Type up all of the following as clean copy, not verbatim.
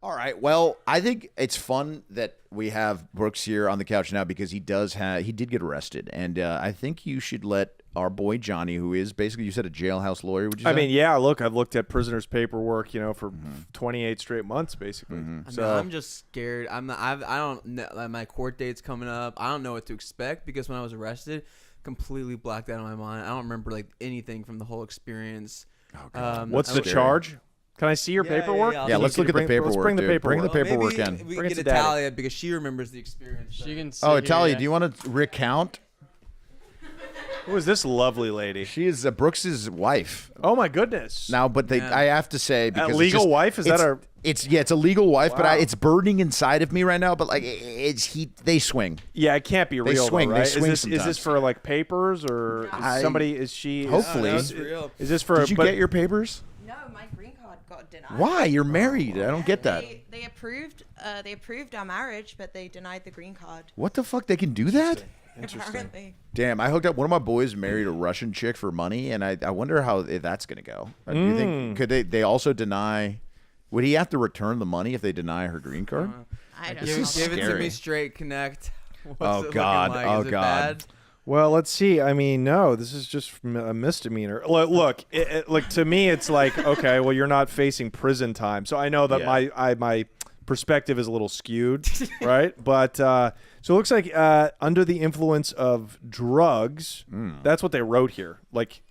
All right. Well, I think it's fun that we have Brooks here on the couch now because he did get arrested, and I think you should let our boy Johnny, who is basically, you said, a jailhouse lawyer. Would you say? I mean, yeah. Look, I've looked at prisoners' paperwork, for 28 straight months, basically. So I'm just scared. I don't know. Like, my court date's coming up. I don't know what to expect because when I was arrested, completely blacked out of my mind. I don't remember like anything from the whole experience. Oh, God. What's the charge? Can I see your paperwork? Yeah, let's look at the paperwork. Let's bring the paperwork. Bring the paperwork maybe in. We Bring can it get to Italia because she remembers the experience. She can. Italia, do you want to recount? Who is this lovely lady? She is Brooks's wife. Oh my goodness! Now, but I have to say, because a legal wife, is that our? It's a legal wife, Wow. but it's burning inside of me right now. But like, they swing. Yeah, it can't be real. Swing. Though, right? They swing is this for like papers or somebody? Is she? Hopefully, it's real. Is this for? Did you get your papers? No, my green card got denied. Why? You're married. I don't get that. They approved our marriage, but they denied the green card. What the fuck? They can do that? Interesting. Apparently. Damn, I hooked up. One of my boys married a Russian chick for money, and I wonder if that's going to go. Do you think could they also deny? Would he have to return the money if they deny her green card? I don't This know. is Give it to scary. me straight. Connect. What's Oh, it God. looking like? Oh, Is it God. bad? Well, let's see. I mean, no, this is just a misdemeanor. Look, like to me, it's like, okay, well, you're not facing prison time, so I know that my perspective is a little skewed, right? But so it looks like under the influence of drugs. That's what they wrote here. Like,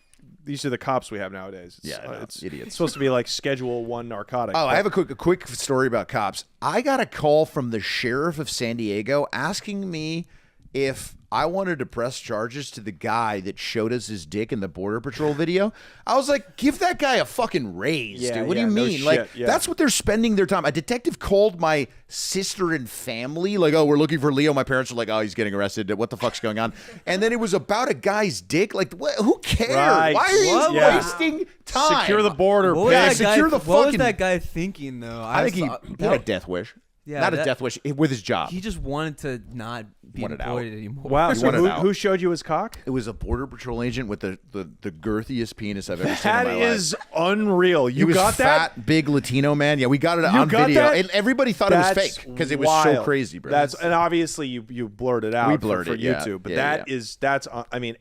these are the cops we have nowadays. It's idiots. It's supposed to be like Schedule 1 narcotic. Oh, I have a quick story about cops. I got a call from the sheriff of San Diego asking me if I wanted to press charges to the guy that showed us his dick in the Border Patrol video. I was like, give that guy a fucking raise, dude. What do you no mean? shit, Like, that's what they're spending their time. A detective called my sister and family, like, oh, we're looking for Leo. My parents were like, oh, he's getting arrested. What the fuck's going on? And then it was about a guy's dick. Like, who cares? Right. Why are you Yeah. wasting time? Secure the border. What was, Yeah, that guy, secure the what was fucking- that guy thinking though? I think he had a death wish. Yeah, Not a that- death wish, with his job. He just wanted to not be Wanted out. employed anymore. Wow. He So wanted out. who showed you his cock? It was a Border Patrol agent with the girthiest penis I've ever seen in That my is life. unreal. He You was got fat, that? big Latino man. Yeah, we got it on got video. that? And everybody thought it was That's fake because it was so wild. crazy, bro. And obviously you blurred it out. We blurred for it, yeah. YouTube, but Yeah, that's I mean,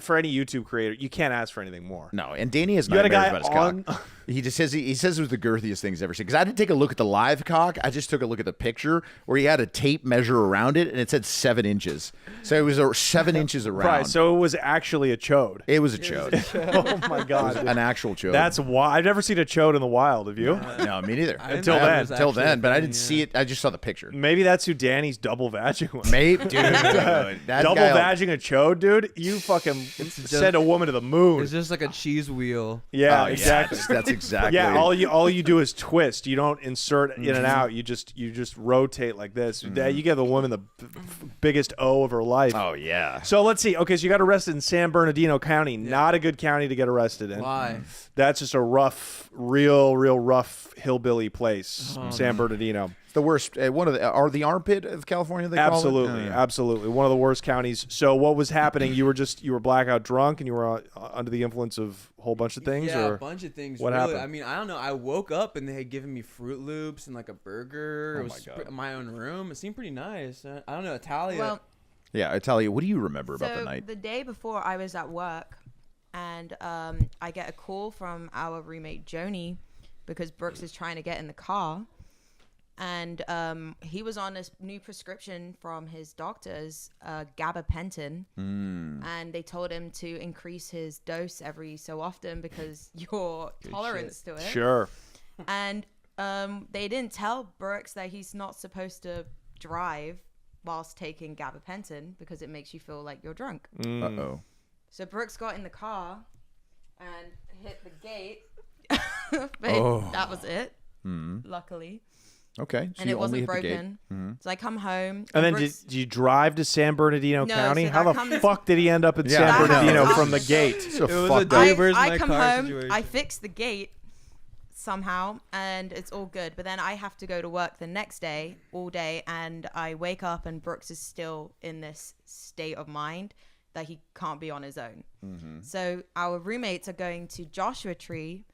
for any YouTube creator, you can't ask for anything more. No, and Danny has You had a nightmares guy about his on- cock. He just says he says it was the girthiest thing he's ever seen. Because I didn't take a look at the live cock. I just took a look at the picture where he had a tape measure around it, and it said 7 inches. So it was 7 inches around. Right, so it was actually a chode. It was a chode. Oh my god, An actual chode. that's wild. I've never seen a chode in the wild. Have you? No, me neither. I didn't Until know it then. was Until actually then, a but I thing, didn't see it. I just saw the picture. Maybe that's who Danny's double vagging was. Maybe, dude. That Double guy- vagging a chode, dude. You fucking send a woman to the moon. It's just like a cheese wheel. Yeah, Oh, yeah, exactly. that's exactly. Yeah, all you do is twist. You don't insert in and out. You just rotate like this. You give the woman the biggest O of her life. Oh yeah. So let's see. Okay, so you got arrested in San Bernardino County. Not a good county to get arrested in. Why? That's just a rough, real rough hillbilly place, San Bernardino. The worst. One of the armpit of California. They call Absolutely, it? absolutely. One of the worst counties. So what was happening? You were blackout drunk and you were under the influence of a whole bunch of things? Yeah, or a bunch of things. what really. happened? I mean, I don't know. I woke up and they had given me Fruit Loops and like a burger. It was my own room. It seemed pretty nice. I don't know. Italia. Well, Yeah, Italia. What do you remember about the so night? the day before, I was at work, and I get a call from our roommate Joni because Brooks is trying to get in the car, and he was on this new prescription from his doctors, gabapentin, and they told him to increase his dose every so often because your tolerance to it. Sure. And they didn't tell Brooks that he's not supposed to drive whilst taking gabapentin because it makes you feel like you're drunk. Uh-oh. So Brooks got in the car and hit the gate, but that was it. Luckily, Okay. So and you it only wasn't hit the gate. broken. So I come home, And then Brooks, did you drive to San Bernardino No, County? so How that the comes- fuck did he end up in Yeah, San that Bernardino happens. from the gate? So It was fucked a up. day- Where's I my come car home, situation? I fix the gate somehow, and it's all good. But then I have to go to work the next day, all day, and I wake up and Brooks is still in this state of mind that he can't be on his own. So our roommates are going to Joshua Tree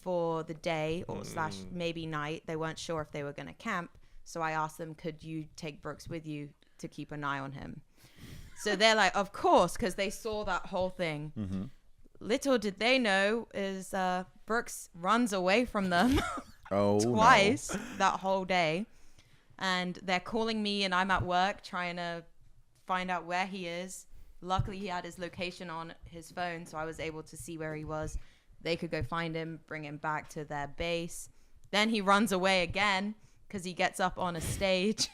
for the day or slash maybe night. They weren't sure if they were going to camp. So I asked them, could you take Brooks with you to keep an eye on him? So they're like, of course, because they saw that whole thing. Mm-hmm. Little did they know is Brooks runs away from them twice that whole day. And they're calling me and I'm at work trying to find out where he is. Luckily, he had his location on his phone, so I was able to see where he was. They could go find him, bring him back to their base. Then he runs away again because he gets up on a stage.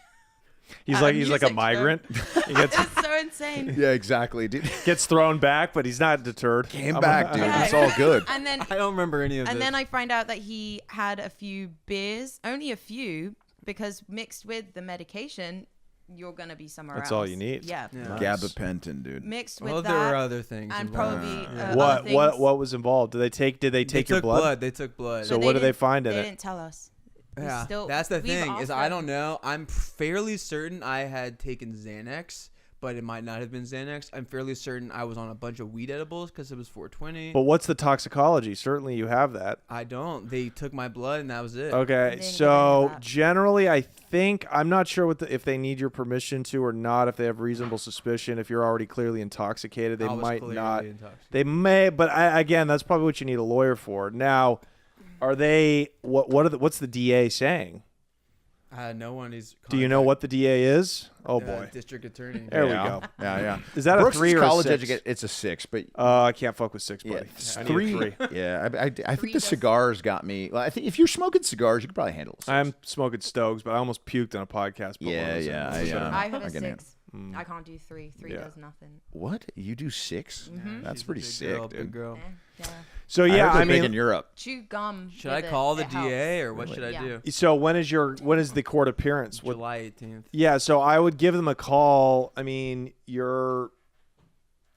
He's like a migrant. He gets, It's so insane. Yeah, exactly, dude. gets thrown back, but he's not deterred. Came back, dude. Yeah. It's all good. And then I don't remember any of this. And then I find out that he had a few beers, only a few, because mixed with the medication, you're going to be somewhere That's else. all you need. Yeah. Yeah. Gabapentin, dude. Mixed with Well, that. there were other things. And involved. probably Yeah. other things. What was involved? Did they take They your took blood? They took blood. So But what did they didn't- find in They it? didn't tell us. Yeah, Still, that's the we've thing asked is I them. don't know. I'm fairly certain I had taken Xanax, but it might not have been Xanax. I'm fairly certain I was on a bunch of weed edibles because it was 420. But what's the toxicology? Certainly you have that. I don't. They took my blood and that was it. Okay, didn't get so into that. generally, I think I'm not sure if they need your permission to or not. If they have reasonable suspicion, if you're already clearly intoxicated, they I was might clearly not. intoxicated. They may, but again, that's probably what you need a lawyer for. Now, are they? What's the DA saying? No one is. Do you know what the DA is? Oh boy, District attorney. there we Yeah. go. Yeah. Is that Brooks a 3 is or college a 6? educated. It's a 6, but I can't fuck with 6, yeah, buddy. it's I need a 3. Yeah, I think Three the does- cigars got me. Well, I think if you're smoking cigars, you could probably handle it. I'm smoking Stokes, but I almost puked on a podcast. But Yeah, yeah, I have I a can 6. Mm. I can't do 3. 3 Yeah. does nothing. What? You do 6? Mhm. That's She's a pretty big sick, girl, dude. Big girl. Yeah. So I yeah, heard they're I big in mean, Europe. Chew gum. Should I with call the it DA helps. or what should I Yeah. do? so when is the court appearance? What? July 18th. Yeah, so I would give them a call. I mean, so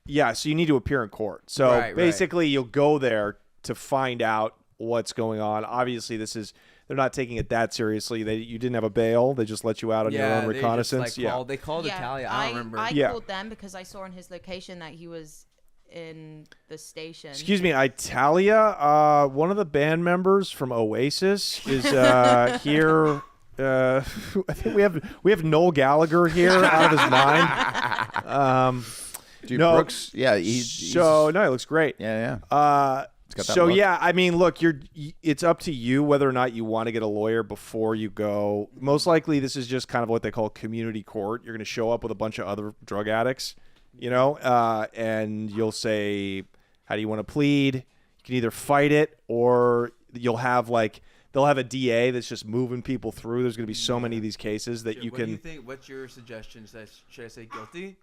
you need to appear in court. So Right. basically, you'll go there to find out what's going on. Obviously, they're not taking it that seriously. You didn't have a bail. They just let you out on your own they just, reconnaissance. like, they called Italia. I don't remember. I Yeah. called them because I saw on his location that he was in the station. Excuse me, Italia. One of the band members from Oasis is here. I think we have Noel Gallagher here out of his mind. Dude, No. Brooks, yeah. He looks great. yeah. got that So look. yeah, I mean, look, it's up to you whether or not you want to get a lawyer before you go. Most likely, this is just kind of what they call community court. You're going to show up with a bunch of other drug addicts, and you'll say, "How do you want to plead?" You can either fight it, or they'll have a DA that's just moving people through. There's going to be so many of these cases that you What do can. you think? What's your suggestion? Should I say guilty?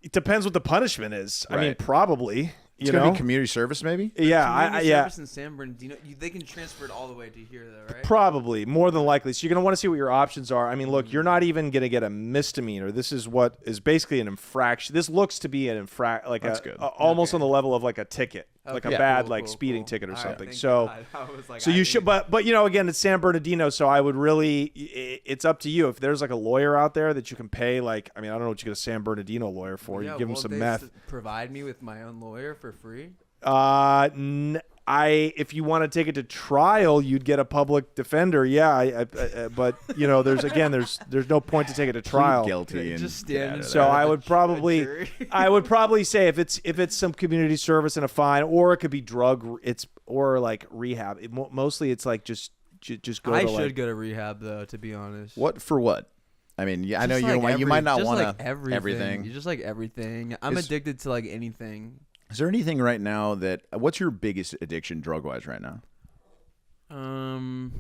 It depends what the punishment is. I mean, Right. probably. It's gonna be community service, maybe. Yeah, Community yeah. service in San Bernardino, they can transfer it all the way to here, though, right? Probably, more than likely. So you're going to want to see what your options are. I mean, look, you're not even going to get a misdemeanor. This is what is basically an infraction. This looks to be an infraction, That's good. almost on the level of like a ticket, like a Okay, bad cool, speeding cool. ticket or All right, something. thank So, God. I was like, so you should, but again, it's San Bernardino, so I would really, it's up to you. If there's like a lawyer out there that you can pay, I don't know what you get a San Bernardino lawyer for. Yeah, You give him will some they meth. Provide me with my own lawyer for free. If you want to take it to trial, you'd get a public defender. Yeah, but there's no point to take it to trial. Guilty and Just get stand out in of So there. I would probably, jury. I would probably say if it's some community service and a fine, or it could be or like rehab. Mostly it's like just go. I to should like, go to rehab though, to be honest. What for what? I mean, I know Just like you might not just want like to everything. You just like everything. I'm Is- addicted to like anything. Is there anything right now that? What's your biggest addiction, drug wise, right now?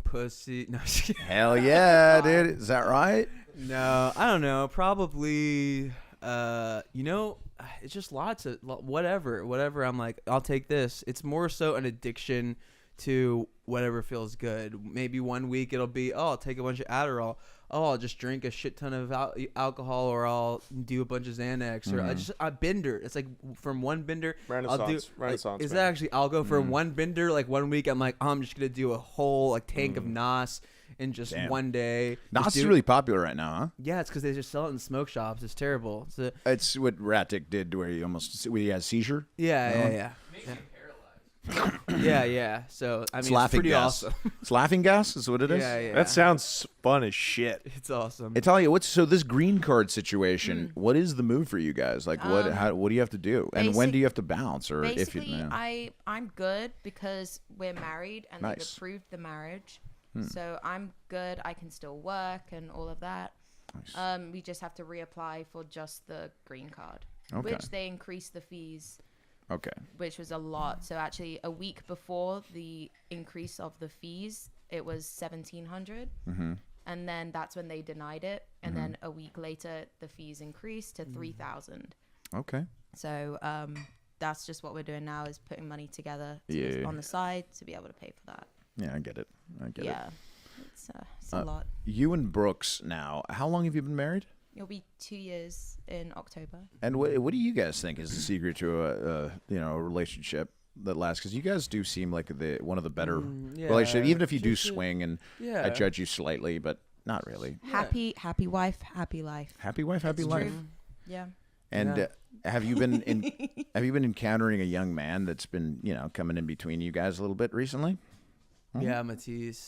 Pussy. No, just kidding. Hell yeah, dude. Is that right? No, I don't know. Probably. It's just lots of whatever. I'm like, I'll take this. It's more so an addiction to whatever feels good. Maybe one week it'll be, I'll take a bunch of Adderall. I'll just drink a shit ton of alcohol, or I'll do a bunch of Xanax, or I bender. It's like from one bender, Renaissance, Is man. that actually? I'll go for one bender. Like 1 week, I'm like, I'm just gonna do a whole tank of Nas in just Damn. one day. Nas Just is do- really popular right now, huh? Yeah, it's because they just sell it in smoke shops. It's terrible. It's It's what Rat Dick did, where he has seizure. yeah. No? Yeah. Yeah. So I It's mean, it's laughing pretty gas. awesome. It's laughing gas is what it is. Yeah. That sounds fun as shit. It's awesome. I tell you what's so this green card situation. What is the move for you guys? Like what do you have to do, and when do you have to bounce, or if you? Basically, I'm good because we're married and they've Nice. approved the marriage, so I'm good. I can still work and all of that. Nice. We just have to reapply for just the green card, Okay. which they increased the fees, Okay. which was a lot. So actually, a week before the increase of the fees, it was $1,700, and then that's when they denied it. And then a week later, the fees increased to $3,000. Okay. So that's just what we're doing now is putting money together Yeah. on the side to be able to pay for that. Yeah, I get it. Yeah, it's a lot. You and Brooks now. How long have you been married? It'll be 2 years in October. And what do you guys think is the secret to a relationship that lasts? Because you guys do seem like one of the better relationships, even if you do swing. And I judge you slightly, but not really. Happy wife, happy life. Happy wife, happy It's life. true. Yeah. And have you been encountering a young man that's been coming in between you guys a little bit recently? Yeah, Matisse.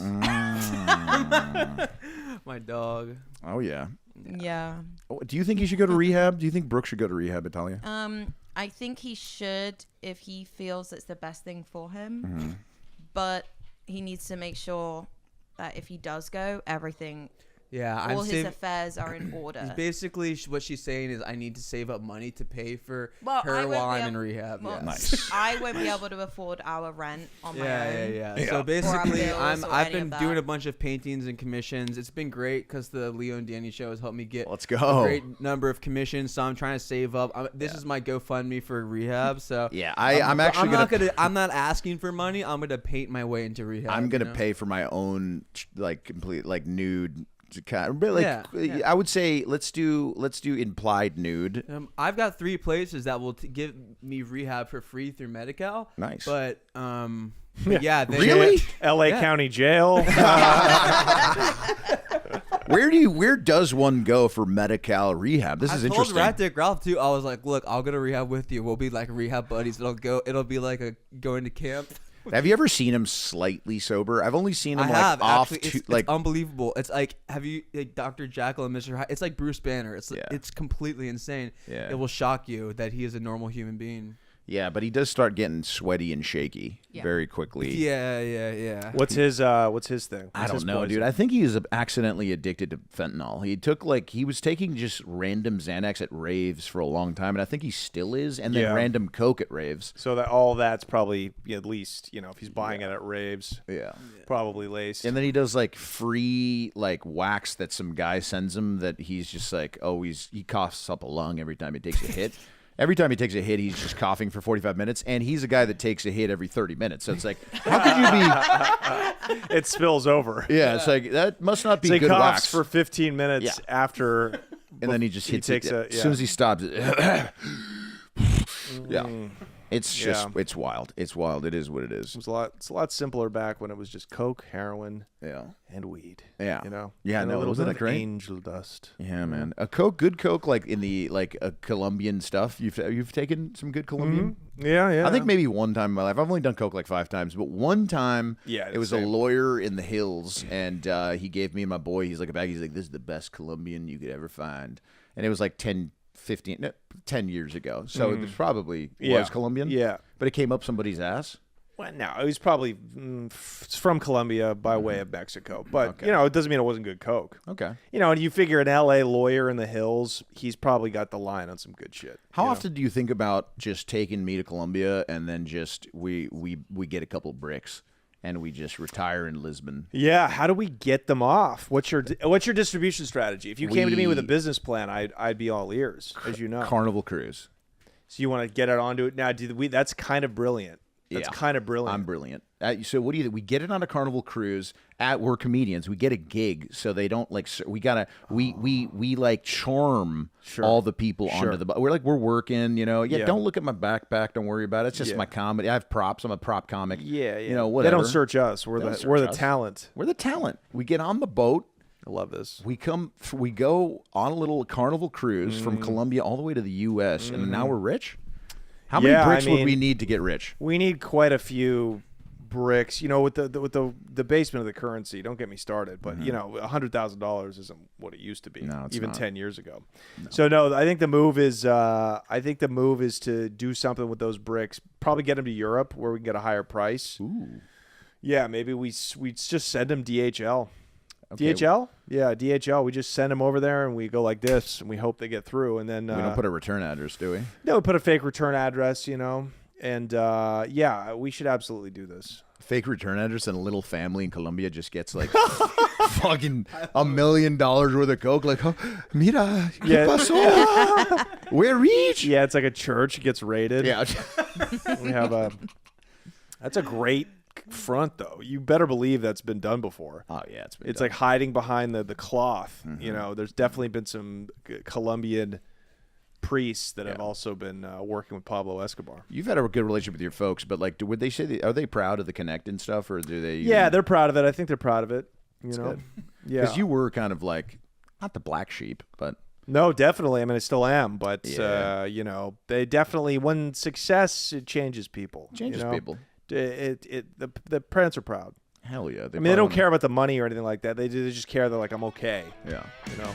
My dog. Oh yeah. Yeah. Do you think he should go to rehab? Do you think Brooke should go to rehab, Italia? I think he should if he feels it's the best thing for him. But he needs to make sure that if he does go, everything, Yeah, all his affairs are in order. Basically, what she's saying is, I need to save up money to pay for Well, I her won't while be I'm in able- rehab. Well, yeah. Nice. I won't be able to afford our rent on my own. Yeah. Yeah. So basically, bills or I've any been of doing that. a bunch of paintings and commissions. It's been great because the Leo and Danny show has helped me get Let's a go. great number of commissions. So I'm trying to save up. This is my GoFundMe for rehab. So Yeah, I'm actually I'm not asking for money. I'm gonna paint my way into rehab. I'm gonna you know? pay for my own complete nude. But Yeah. I would say let's do implied nude. I've got 3 places that will give me rehab for free through Medi-Cal. Nice. But yeah, they, Really? L.A. Yeah. County Jail. Where does one go for Medi-Cal rehab? This is I told interesting. Rat Dick Ralph too. I was like, look, I'll go to rehab with you. We'll be like rehab buddies. It'll be like a going to camp. Have you ever seen him slightly sober? I've only seen him I have off actually. It's like unbelievable. It's like Dr. Jekyll and Mr. Hyde. It's like Bruce Banner. Yeah. It's completely insane. Yeah. It will shock you that he is a normal human being. yeah, but he does start getting sweaty and shaky Yeah. very quickly. Yeah. What's his thing? I What's don't his know, poison? dude. I think he was accidentally addicted to fentanyl. He was taking just random Xanax at raves for a long time, and I think he still is, and then Yeah. random coke at raves. So that all that's probably at least if he's buying it at raves, Yeah. probably laced. And then he does free wax that some guy sends him that he's just he coughs up a lung every time he takes a hit. Every time he takes a hit, he's just coughing for 45 minutes, and he's a guy that takes a hit every 30 minutes. So it's like, how could you be? It spills over. Yeah, it's like that must not be So he good coughs wax. for 15 minutes Yeah. after, And then he just hits takes it. a- As soon yeah. as he stops it. Yeah. It's just, Yeah. it's wild. It's wild. It is what it is. It's a lot simpler back when it was just coke, heroin, Yeah. and weed. Yeah. Yeah, And no, a little wasn't bit that of great? angel dust. Yeah, man. A good coke, in the a Colombian stuff. You've taken some good Colombian. Yeah. I think maybe one time in my life. I've only done coke 5 times, but one time, Yeah, it was same. a lawyer in the hills, and he gave me and my boy. He's like a bag. He's like, "This is the best Colombian you could ever find," and it was 10 years ago. So it was probably Yeah. was Colombian. Yeah. But it came up somebody's ass. Well, no, it was probably it's from Colombia by way of Mexico. But, Okay. it doesn't mean it wasn't good coke. Okay. And you figure an L.A. lawyer in the hills, he's probably got the line on some good shit. How often do you think about just taking me to Colombia and then just we get a couple bricks and we just retire in Lisbon? Yeah, how do we get them off? What's your distribution strategy? If you came to me with a We- business plan, I'd be all ears, as you know. Carnival cruise. So you want to get it onto it now? That's kind of brilliant. That's Yeah. kind of brilliant. I'm brilliant. So what do you think? We get it on a Carnival cruise. We're comedians. We get a gig, so they don't we charm all the people onto the. We're working. Yeah. Don't look at my backpack. Don't worry about it. It's just Yeah. my comedy. I have props. I'm a prop comic. Yeah. Whatever. They don't search us. We're They the don't we're search the us. talent. We're the talent. We get on the boat. I love this. We go on a little Carnival cruise from Colombia all the way to the U.S. and now we're rich. How many Yeah, bricks I would mean- we need to get rich? We need quite a few bricks, with the basement of the currency. Don't get me started, but $100,000 isn't what it used to be. No, it's even not. 10 years ago. So no, I think the move is to do something with those bricks. Probably get them to Europe where we can get a higher price. Ooh. Yeah, maybe we just send them DHL. Okay. DHL? Yeah, DHL. We just send them over there and we go like this and we hope they get through. And then We don't put a return address, do we? no, we put a fake return address, And yeah, we should absolutely do this. Fake return address and a little family in Colombia just gets like fucking $1 million worth of coke. Like, oh, mira, ¿qué Yeah. pasó? We're rich. Yeah, it's like a church gets raided. Yeah. We have that's a great front though. You better believe that's been done before. Oh yeah, it's been It's done. like hiding behind the cloth. There's definitely been some Colombian priests that have also been working with Pablo Escobar. You've had a good relationship with your folks, but like, would they say are they proud of the Connect and stuff, or do they? Yeah, they're proud of it. I think they're proud of it. You know, good. yeah. Because you were kind of like not the black sheep, but No, definitely. I mean, I still am, but Yeah. they definitely when success it changes people. changes people. The parents are proud. Hell yeah. I mean, they don't care about the money or anything like that. They just care. They're like, I'm okay. Yeah. You know.